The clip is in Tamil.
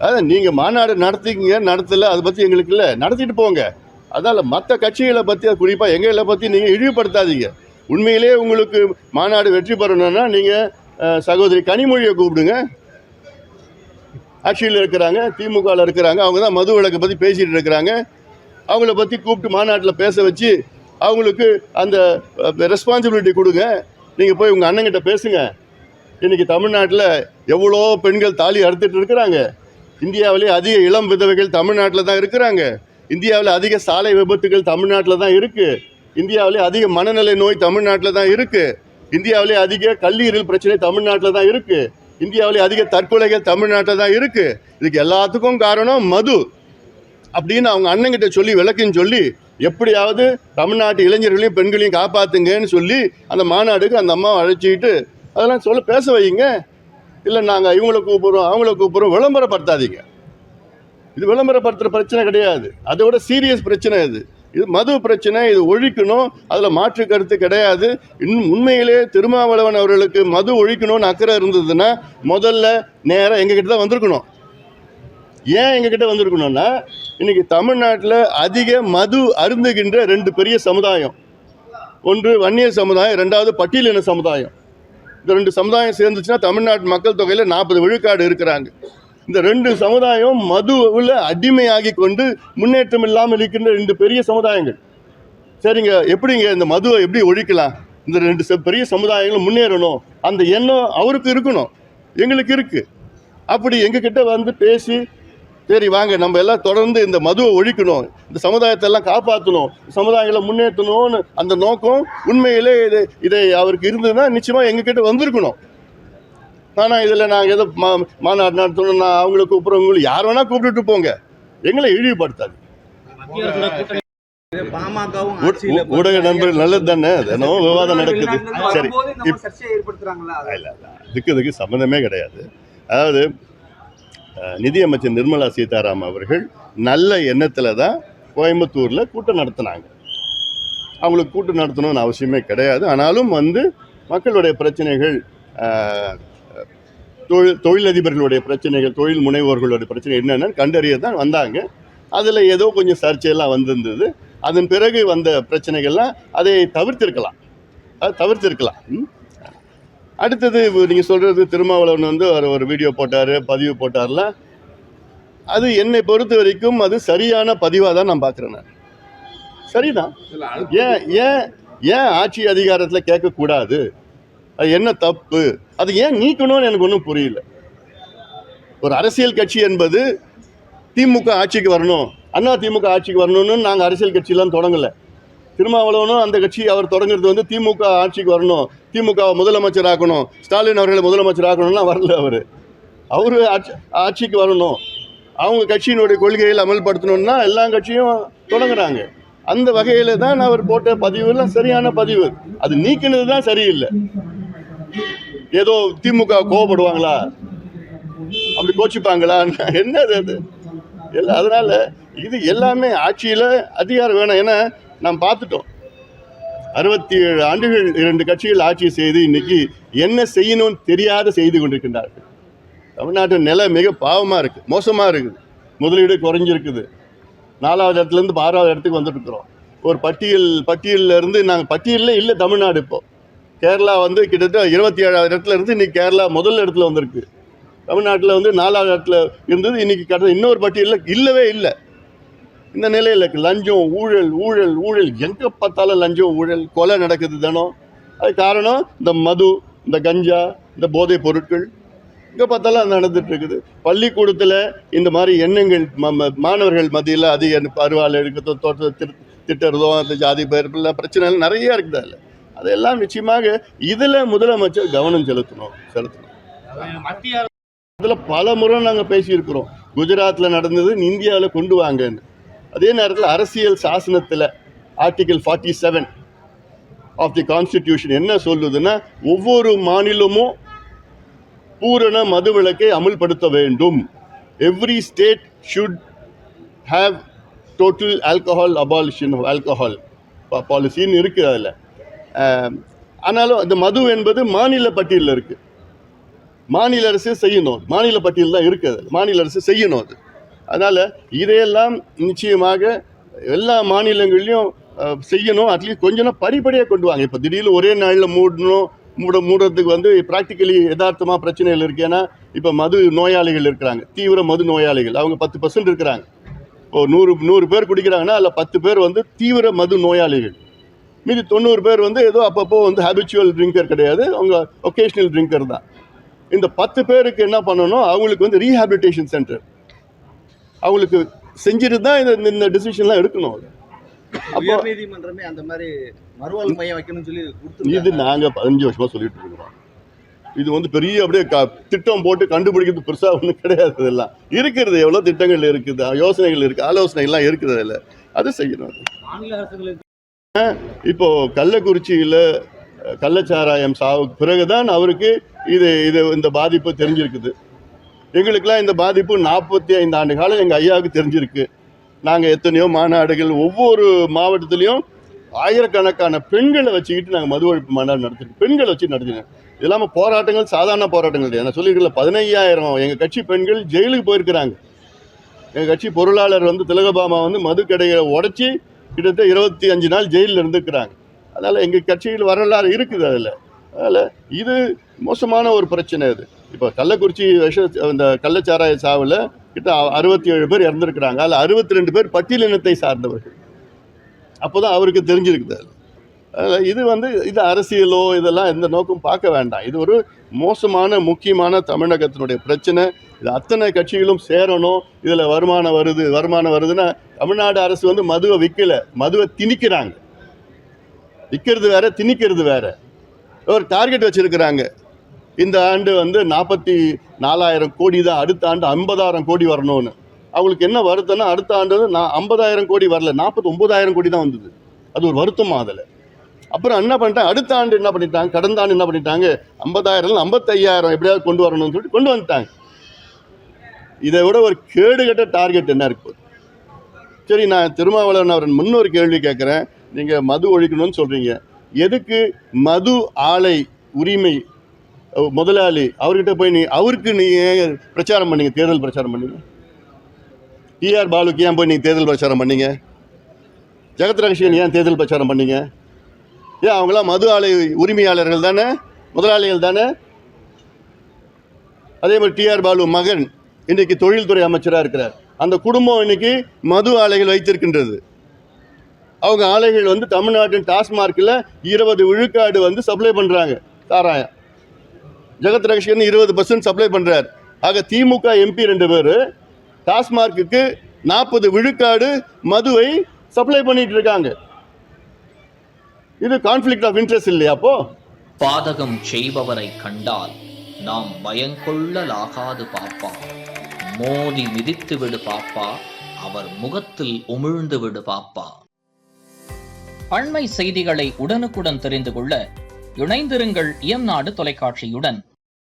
அதான் நீங்கள் மாநாடு நடத்திக்கிங்க, நடத்தலை அதை பற்றி எங்களுக்கு இல்லை, நடத்திட்டு போங்க. அதனால் மற்ற கட்சிகளை பற்றி குறிப்பாக எங்களை பற்றி நீங்கள் இழிவுபடுத்தாதீங்க. உண்மையிலே உங்களுக்கு மாநாடு வெற்றி பெறணும்னா நீங்கள் சகோதரி கனிமொழியை கூப்பிடுங்க. ஆட்சியில் இருக்கிறாங்க, திமுகவில் இருக்கிறாங்க, அவங்க தான் மது விலக்கை பற்றி பேசிகிட்டு இருக்கிறாங்க. அவங்கள பற்றி கூப்பிட்டு மாநாட்டில் பேச வச்சு அவங்களுக்கு அந்த ரெஸ்பான்சிபிலிட்டி கொடுங்க. நீங்கள் போய் உங்கள் அண்ணங்கிட்ட பேசுங்க. இன்றைக்கி தமிழ்நாட்டில் எவ்வளோ பெண்கள் தாலி அறுத்துட்டு இருக்கிறாங்க. இந்தியாவிலே அதிக இளம் விதவைகள் தமிழ்நாட்டில் தான் இருக்கிறாங்க. இந்தியாவில் அதிக சாலை விபத்துகள் தமிழ்நாட்டில் தான் இருக்குது. இந்தியாவிலே அதிக மனநல நோய் தமிழ்நாட்டில் தான் இருக்குது. இந்தியாவிலே அதிக கல்லீரல் பிரச்சனை தமிழ்நாட்டில் தான் இருக்குது. இந்தியாவிலே அதிக தற்கொலைகள் தமிழ்நாட்டில் தான் இருக்குது. இதுக்கு எல்லாத்துக்கும் காரணம் மது அப்படின்னு அவங்க அண்ணங்கிட்ட சொல்லி விளக்குன்னு சொல்லி எப்படியாவது தமிழ்நாட்டு இளைஞர்களையும் பெண்களையும் காப்பாற்றுங்கன்னு சொல்லி அந்த மாநாடுக்கு அந்த அம்மாவை அழைச்சிக்கிட்டு அதெல்லாம் சொல்ல பேச வைங்க. இல்லை நாங்கள் இவங்களை கூப்பிட்றோம் அவங்கள கூப்பிட்றோம், விளம்பரப்படுத்தாதீங்க. இது விளம்பரப்படுத்துகிற பிரச்சனை கிடையாது, அதை விட சீரியஸ் பிரச்சனை இது மது பிரச்சனை. இது ஒழிக்கணும், அதில் மாற்று கருத்து கிடையாது. இன்னும் உண்மையிலே திருமாவளவன் அவர்களுக்கு மது ஒழிக்கணும்னு அக்கறை இருந்ததுன்னா முதல்ல நேராக எங்ககிட்ட தான் வந்திருக்கணும். ஏன் எங்ககிட்ட வந்திருக்கணும்னா இன்றைக்கி தமிழ்நாட்டில் அதிக மது அருந்துகின்ற 2 பெரிய சமுதாயம். ஒன்று வன்னியர் சமுதாயம், 2வது பட்டியலின சமுதாயம். இந்த 2 சமுதாயம் சேர்ந்துச்சுன்னா தமிழ்நாட்டு மக்கள் தொகையில் 40 விழுக்காடு இருக்கிறாங்க. இந்த 2 சமுதாயம் மதுவில் அடிமையாகி கொண்டு முன்னேற்றம் இல்லாமல் இருக்கின்ற 2 பெரிய சமுதாயங்கள். சரிங்க, எப்படிங்க இந்த மதுவை எப்படி ஒழிக்கலாம்? இந்த 2 பெரிய சமுதாயங்களும் முன்னேறணும், அந்த எண்ணம் அவருக்கு இருக்கணும், எங்களுக்கு இருக்குது. அப்படி எங்ககிட்ட வந்து பேசி சரி வாங்க நம்ம எல்லாம் தொடர்ந்து இந்த மதுவை ஒழிக்கணும், இந்த சமுதாயத்தை எல்லாம் காப்பாற்றணும், சமுதாயங்களை முன்னேற்றணும்னு அந்த நோக்கம் உண்மையிலே இதை அவருக்கு இருந்ததுன்னா நிச்சயமாக எங்ககிட்ட வந்திருக்கணும். ஆனால் இதில் நாங்கள் எதோ மாநாடு நடத்தணும்னா அவங்கள கூப்பிட்றவங்களுக்கு யார் வேணால் கூப்பிட்டுட்டு போங்க, எங்களை இழிவுபடுத்தாது. ஊடக நண்பர்கள் நல்லது தானே, தினமும் விவாதம் நடக்குது. சரி, இதுக்கு சம்மந்தமே கிடையாது. அதாவது நிதியமைச்சர் நிர்மலா சீதாராமன் அவர்கள் நல்ல எண்ணத்தில் தான் கோயம்புத்தூரில் கூட்டம் நடத்தினாங்க. அவங்களுக்கு கூட்டம் நடத்தணும்னு அவசியமே கிடையாது. ஆனாலும் வந்து மக்களுடைய பிரச்சனைகள், தொழிலதிபர்களுடைய பிரச்சனைகள், தொழில் முனைவோர்களுடைய பிரச்சனை என்னென்னு கண்டறிய தான் வந்தாங்க. அதில் ஏதோ கொஞ்சம் சர்ச்சையெல்லாம் வந்திருந்தது. அதன் பிறகு வந்த பிரச்சனைகள்லாம் அதை தவிர்த்திருக்கலாம். அடுத்தது நீங்கள் சொல்கிறது திருமாவளவன் வந்து ஒரு வீடியோ போட்டார், பதிவு போட்டார்ல, அது என்னை பொறுத்த வரைக்கும் அது சரியான பதிவாக தான் நான் பார்க்குறேன். நான் சரிதான். ஏன் ஆட்சி அதிகாரத்தில் கேட்கக்கூடாது? அது என்ன தப்பு? அது ஏன் நீக்கணும்னு எனக்கு ஒன்றும் புரியல. ஒரு அரசியல் கட்சி என்பது திமுக ஆட்சிக்கு வரணும், அண்ணா திமுக ஆட்சிக்கு வரணும்னு நாங்கள் அரசியல் கட்சியெலாம் தொடங்கலை. திருமாவளவனும் அந்த கட்சி அவர் தொடங்குறது வந்து திமுக ஆட்சிக்கு வரணும், திமுகவை முதலமைச்சர் ஆக்கணும், ஸ்டாலின் அவர்களை முதலமைச்சர் ஆக்கணும்னா வரல. அவர் ஆட்சிக்கு வரணும், அவங்க கட்சியினுடைய கொள்கையில் அமல்படுத்தணும்னா எல்லா கட்சியும் தொடங்குறாங்க. அந்த வகையில் தான் அவர் போட்ட பதிவுலாம் சரியான பதிவு. அது நீக்கினது தான் சரியில்லை. ஏதோ திமுக கோவப்படுவாங்களா, அப்படி கோச்சிப்பாங்களா, என்னது அது எல்லாம். அதனால இது எல்லாமே ஆட்சியில் அதிகாரம் வேணும். ஏன்னா நாம் பார்த்துட்டோம், 67 ஆண்டுகள் 2 கட்சிகள் ஆட்சி செய்து இன்னைக்கு என்ன செய்யணும்னு தெரியாத செய்து கொண்டிருக்கின்றார்கள். தமிழ்நாட்டு நிலை மிக பாவமாக இருக்குது, மோசமாக இருக்குது. முதலீடு குறைஞ்சிருக்குது. 4வது இடத்துலேருந்து 6வது இடத்துக்கு வந்துட்டு இருக்கிறோம். ஒரு பட்டியலில் இருந்து நாங்கள் பட்டியலில் இல்லை தமிழ்நாடு. இப்போது கேரளா வந்து கிட்டத்தட்ட 27வது இடத்துல இருந்து இன்றைக்கி கேரளா முதல் இடத்துல வந்திருக்கு. தமிழ்நாட்டில் வந்து 4வது இடத்துல இருந்தது, இன்றைக்கி கிட்ட இன்னொரு பட்டியலில் இல்லவே இல்லை. இந்த நிலையில் லஞ்சம், ஊழல் ஊழல் ஊழல், எங்கே பார்த்தாலும் லஞ்சம் ஊழல், கொலை நடக்குது தினம். அது காரணம் இந்த மது, இந்த கஞ்சா, இந்த போதைப் பொருட்கள் எங்கே பார்த்தாலும் அது நடந்துகிட்ருக்குது. பள்ளிக்கூடத்தில் இந்த மாதிரி எண்ணங்கள் மாணவர்கள் மத்தியில் அதிக பருவால் எடுக்கிறதோ, தோட்டத்தை திட்டுறதோ, அந்த ஜாதி பெயர்லாம் பிரச்சனைகள் நிறையா இருக்குது. அதெல்லாம் நிச்சயமாக இதில் முதலமைச்சர் கவனம் செலுத்தணும். அதில் பல முறை நாங்கள் பேசியிருக்கிறோம், குஜராத்தில் நடந்தது இந்தியாவில் கொண்டு வாங்கன்னு. அதே நேரத்தில் அரசியல் சாசனத்தில் ஆர்டிகிள் 47 ஆஃப் தி கான்ஸ்டிடியூஷன் என்ன சொல்லுதுன்னா, ஒவ்வொரு மாநிலமும் பூரண மதுவிலக்கை அமுல்படுத்த வேண்டும். Every state should have total alcohol abolition of alcohol பாலிசின்னு இருக்குது அதில். ஆனாலும் அந்த மது என்பது மாநில பட்டியலில் இருக்குது. மாநில அரசு செய்யணும். மாநில பட்டியல் தான் இருக்குது, மாநில அரசு செய்யணும் அது. அதனால் இதையெல்லாம் நிச்சயமாக எல்லா மாநிலங்கள்லையும் செய்யணும். அட்லீஸ்ட் கொஞ்சம் படிப்படியாக கொண்டு வாங்க. இப்போ திடீர்னு ஒரே நாளில் மூடுறதுக்கு ப்ராக்டிக்கலி யதார்த்தமாக பிரச்சனைகள் இருக்குது. ஏன்னா இப்போ மது நோயாளிகள் இருக்கிறாங்க, தீவிர மது நோயாளிகள், அவங்க 10% இருக்கிறாங்க. இப்போ 100 பேர் குடிக்கிறாங்கன்னா அதில் 10 பேர் தீவிர மது நோயாளிகள். மீதி 90 பேர் ஏதோ அப்பப்போ ஹேபிச்சுவல் ட்ரிங்கர் கிடையாது, அவங்க ஒகேஷ்னல் ட்ரிங்கர் தான். இந்த 10 பேருக்கு என்ன பண்ணணும், அவங்களுக்கு ரீஹாபிலிட்டேஷன் சென்டர் அவங்களுக்கு செஞ்சுட்டு தான் இந்த டிசிஷன்லாம் எடுக்கணும். அப்போ நீதிமன்றமே அந்த மாதிரி மறுவாழ்வு மையம் வைக்கணும்னு சொல்லி இது நாங்கள் 15 வருஷமாக சொல்லிட்டு இருக்கிறோம். இது பெரிய அப்படியே திட்டம் போட்டு கண்டுபிடிக்கிறது பெருசாக ஒன்றும் கிடையாது. இதெல்லாம் இருக்கிறது, எவ்வளோ திட்டங்கள் இருக்குது, யோசனைகள் இருக்குது, ஆலோசனைகள்லாம் இருக்குது. அதில் அதை செய்யணும். இப்போ கள்ளக்குறிச்சியில் கள்ளச்சாராயம் சாவுக்கு பிறகுதான் அவருக்கு இந்த பாதிப்பு தெரிஞ்சிருக்குது. எங்களுக்கெல்லாம் இந்த பாதிப்பு 45 ஆண்டு காலம் எங்கள் ஐயாவுக்கு தெரிஞ்சிருக்கு. நாங்கள் எத்தனையோ மாநாடுகள், ஒவ்வொரு மாவட்டத்துலேயும் ஆயிரக்கணக்கான பெண்களை வச்சுக்கிட்டு நாங்கள் மது ஒழிப்பு மாநாடு நடத்திருக்கோம். பெண்களை வச்சு நடத்தினோம். இது இல்லாமல் போராட்டங்கள் சாதாரண போராட்டங்கள் கிடையாது. நான் சொல்லியிருக்கல 15,000 எங்கள் கட்சி பெண்கள் ஜெயிலுக்கு போயிருக்கிறாங்க. எங்கள் கட்சி பொருளாளர் திலகபாமா மது கடையை உடச்சி கிட்டத்தட்ட 25 நாள் ஜெயிலில் இருந்துக்கிறாங்க. அதனால் எங்கள் கட்சியில் வரலாறு இருக்குது. அதனால் இது மோசமான ஒரு பிரச்சனை. அது இப்போ கள்ளக்குறிச்சி இந்த கள்ளச்சாராய சாவில் கிட்ட 67 பேர் இறந்துருக்கிறாங்க. அதில் 62 பேர் பட்டியலினத்தை சார்ந்தவர்கள். அப்போ தான் அவருக்கு தெரிஞ்சிருக்குது. அதில் இது அரசியலோ இதெல்லாம் எந்த நோக்கம் பார்க்க வேண்டாம். இது ஒரு மோசமான முக்கியமான தமிழகத்தினுடைய பிரச்சனை. இது அத்தனை கட்சிகளும் சேரணும். இதில் வருமானம் வருதுன்னா தமிழ்நாடு அரசு மதுவை விற்கலை, மதுவை திணிக்கிறாங்க. விற்கிறது வேற, திணிக்கிறது வேற. ஒரு டார்கெட் வச்சுருக்கிறாங்க. இந்த ஆண்டு 44,000 கோடி தான், அடுத்த ஆண்டு 50,000 கோடி வரணும்னு. அவங்களுக்கு என்ன வருத்தம்னா அடுத்த ஆண்டு 50,000 கோடி வரல, 49,000 கோடி தான் வந்தது. அது ஒரு வருத்தமா அதில். அப்புறம் என்ன பண்ணிட்டாங்க, அடுத்த ஆண்டு என்ன பண்ணிட்டாங்க, கடந்த ஆண்டு என்ன பண்ணிட்டாங்க, 50,000 55,000 எப்படியாவது கொண்டு வரணும்னு சொல்லிட்டு கொண்டு வந்துட்டாங்க. இதை விட ஒரு கேடுகட்ட டார்கெட் என்ன இருக்கு? சரி, நான் திருமாவளவன் அவரன் முன்னொரு கேள்வி கேட்குறேன். நீங்கள் மது ஒழிக்கணும்னு சொல்கிறீங்க, எதுக்கு மது ஆலை உரிமை முதலாளி அவர்கிட்ட போய் அவருக்கு நீங்கள் பிரச்சாரம் பண்ணீங்க, தேர்தல் பிரச்சாரம் பண்ணீங்க? டிஆர் பாலுக்கு ஏன் போய் நீங்கள் தேர்தல் பிரச்சாரம் பண்ணீங்க? ஜெகத் ரகசியன் ஏன் தேர்தல் பிரச்சாரம் பண்ணீங்க? ஏன் அவங்களாம் மது ஆலை உரிமையாளர்கள் தானே, முதலாளிகள் தானே? அதே மாதிரி டிஆர் பாலு மகன் இன்றைக்கு தொழில்துறை அமைச்சராக இருக்கிறார். அந்த குடும்பம் இன்னைக்கு மது ஆலைகள் வைத்திருக்கின்றது. அவங்க ஆலைகள் தமிழ்நாட்டின் டாஸ்மார்க்கில் 20 விழுக்காடு சப்ளை பண்ணுறாங்க சாராயம். ஜெகத் ரகசியன் 20% சப்ளை பண்ணுறார். ஆக திமுக எம்பி 2 பேர் டாஸ்மார்க்கு 40 விழுக்காடு மதுவை சப்ளை பண்ணிட்டு இருக்காங்க. இது கான்ஃப்ளிக்ட் ஆஃப் இன்ட்ரெஸ்ட் இல்லையா? அப்போ பாதகம் செய்பவரை கண்டால் நாம் பயங்கொள்ளலாகாது பாப்பா, மோதி மிதித்து விடு பாப்பா, அவர் முகத்தில் உமிழ்ந்து விடு பாப்பா. அண்மை செய்திகளை உடனுக்குடன் தெரிந்து கொள்ள இணைந்திருங்கள் இயம்நாடு தொலைக்காட்சியுடன்.